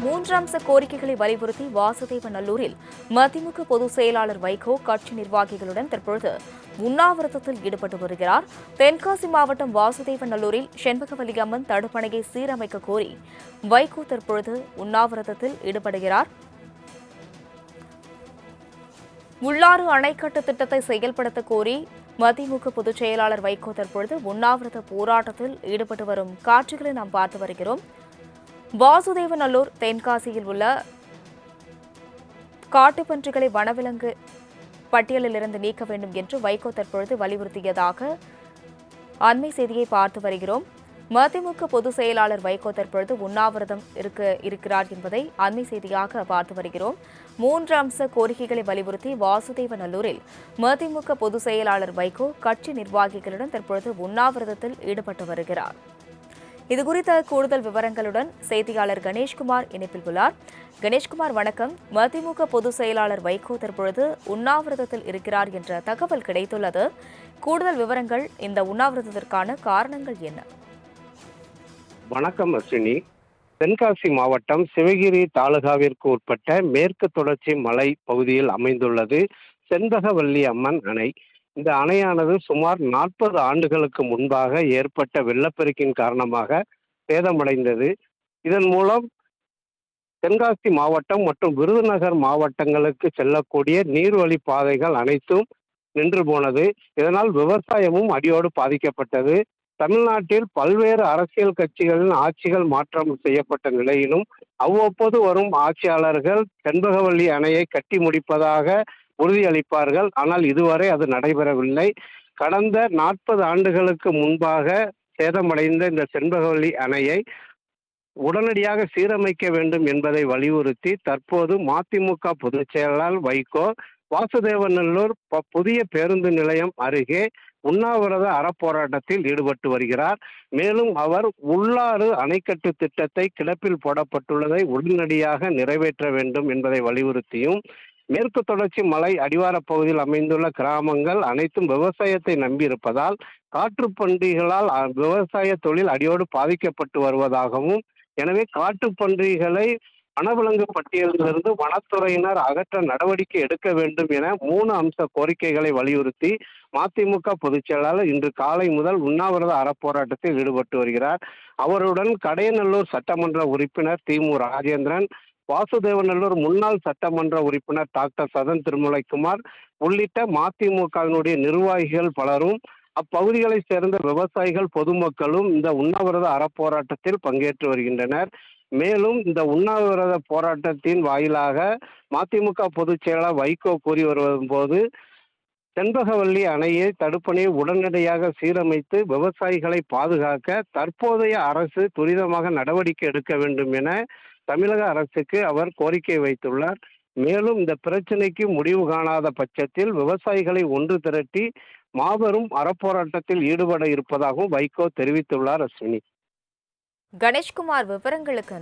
மூன்று அம்ச கோரிக்கைகளை வலியுறுத்தி வாசுதேவநல்லூரில் மதிமுக பொதுச் செயலாளர் வைகோ கட்சி நிர்வாகிகளுடன் தற்பொழுது உண்ணாவிரதத்தில் ஈடுபட்டு வருகிறார். தென்காசி மாவட்டம் வாசுதேவநல்லூரில் செண்பகவல்லி அம்மன் தடுப்பணையை சீரமைக்க கோரி வைகோ தற்பொழுது உண்ணாவிரதத்தில் ஈடுபடுகிறார். உள்ளாறு அணைக்கட்டு திட்டத்தை செயல்படுத்த கோரி மதிமுக பொதுச் செயலாளர் வைகோ தற்பொழுது உண்ணாவிரத போராட்டத்தில் ஈடுபட்டு வரும் காட்சிகளை நாம் பார்த்து வருகிறோம். வாசுதேவநல்லூர் தென்காசியில் உள்ள காட்டுப்பன்றிகளை வனவிலங்கு பட்டியலிலிருந்து நீக்க வேண்டும் என்று வைகோ தற்பொழுது வலியுறுத்தியதாக அண்மை செய்தியை பார்த்து வருகிறோம். மதிமுக பொதுச் செயலாளர் வைகோ தற்பொழுது உண்ணாவிரதம் இருக்கிறார் என்பதை அண்மை செய்தியாக பார்த்து வருகிறோம். மூன்று அம்ச கோரிக்கைகளை வலியுறுத்தி வாசுதேவநல்லூரில் மதிமுக பொதுச் செயலாளர் வைகோ கட்சி நிர்வாகிகளுடன் தற்பொழுது உண்ணாவிரதத்தில் ஈடுபட்டு வருகிறார். இதுகுறித்த கூடுதல் விவரங்களுடன் செய்தியாளர் கணேஷ்குமார் இணைப்பில் உள்ளார். கணேஷ்குமார், வணக்கம். மதிமுக பொதுச் செயலாளர் வைகோ தற்பொழுது உண்ணாவிரதத்தில் இருக்கிறார் என்ற தகவல் கிடைத்துள்ளது. கூடுதல் விவரங்கள், இந்த உண்ணாவிரதத்திற்கான காரணங்கள் என்ன? வணக்கம் அஸ்வினி. தென்காசி மாவட்டம் சிவகிரி தாலுகாவிற்கு உட்பட்ட மேற்கு தொடர்ச்சி மலை பகுதியில் அமைந்துள்ளது செண்பகவல்லி அம்மன் அணை. இந்த அணையானது சுமார் 40 ஆண்டுகளுக்கு முன்பாக ஏற்பட்ட வெள்ளப்பெருக்கின் காரணமாக சேதமடைந்தது. இதன் மூலம் தென்காசி மாவட்டம் மற்றும் விருதுநகர் மாவட்டங்களுக்கு செல்லக்கூடிய நீர்வழி பாதைகள் அனைத்தும் நின்று போனது. இதனால் விவசாயமும் அடியோடு பாதிக்கப்பட்டது. தமிழ்நாட்டில் பல்வேறு அரசியல் கட்சிகளின் ஆட்சிகள் மாற்றம் செய்யப்பட்ட நிலையிலும் அவ்வப்போது வரும் ஆட்சியாளர்கள் செண்பகவல்லி அணையை கட்டி முடிப்பதாக உறுதியளிப்பார்கள். ஆனால் இதுவரை அது நடைபெறவில்லை. கடந்த 40 ஆண்டுகளுக்கு முன்பாக சேதமடைந்த இந்த செண்பகவல்லி அணையை உடனடியாக சீரமைக்க வேண்டும் என்பதை வலியுறுத்தி தற்போது மதிமுக பொதுச் செயலாளர் வைகோ வாசுதேவநல்லூர் புதிய பேருந்து நிலையம் அருகே உண்ணாவிரத அறப்போராட்டத்தில் ஈடுபட்டு வருகிறார். மேலும் அவர் உள்ளாறு அணைக்கட்டு திட்டத்தை கிடப்பில் போடப்பட்டுள்ளதை உடனடியாக நிறைவேற்ற வேண்டும் என்பதை வலியுறுத்தியும், மேற்கு தொடர்ச்சி மலை அடிவார பகுதியில் அமைந்துள்ள கிராமங்கள் அனைத்தும் விவசாயத்தை நம்பியிருப்பதால் காட்டுப்பன்றிகளால் விவசாய தொழில் அடியோடு பாதிக்கப்பட்டு வருவதாகவும், எனவே காட்டுப்பன்றிகளை வனவிலங்கு பட்டியலிலிருந்து வனத்துறையினர் அகற்ற நடவடிக்கை எடுக்க வேண்டும் என 3 அம்ச கோரிக்கைகளை வலியுறுத்தி மதிமுக பொதுச் செயலாளர் இன்று காலை முதல் உண்ணாவிரத அறப்போராட்டத்தில் ஈடுபட்டு வருகிறார். அவருடன் கடையநல்லூர் சட்டமன்ற உறுப்பினர் திமு ராஜேந்திரன், வாசுதேவநல்லூர் முன்னாள் சட்டமன்ற உறுப்பினர் டாக்டர் சதன் திருமலைக்குமார் உள்ளிட்ட மதிமுகவினுடைய நிர்வாகிகள் பலரும், அப்பகுதிகளை சேர்ந்த விவசாயிகள், பொதுமக்களும் இந்த உண்ணாவிரத அறப்போராட்டத்தில் பங்கேற்று வருகின்றனர். மேலும் இந்த உண்ணாவிரத போராட்டத்தின் வாயிலாக மதிமுக பொதுச் செயலாளர் வைகோ கூறி வரும்போது, செண்பகவல்லி அணையை தடுப்பணையை உடனடியாக சீரமைத்து விவசாயிகளை பாதுகாக்க தற்போதைய அரசு துரிதமாக நடவடிக்கை எடுக்க வேண்டும் என தமிழக அரசுக்கு அவர் கோரிக்கை வைத்துள்ளார். மேலும் இந்த பிரச்சனைக்கு முடிவு காணாத பட்சத்தில் விவசாயிகளை ஒன்று திரட்டி மாபெரும் அறப்போராட்டத்தில் ஈடுபட இருப்பதாகவும் வைகோ தெரிவித்துள்ளார். அஸ்வினி. கணேஷ்குமார், விவரங்களுக்கு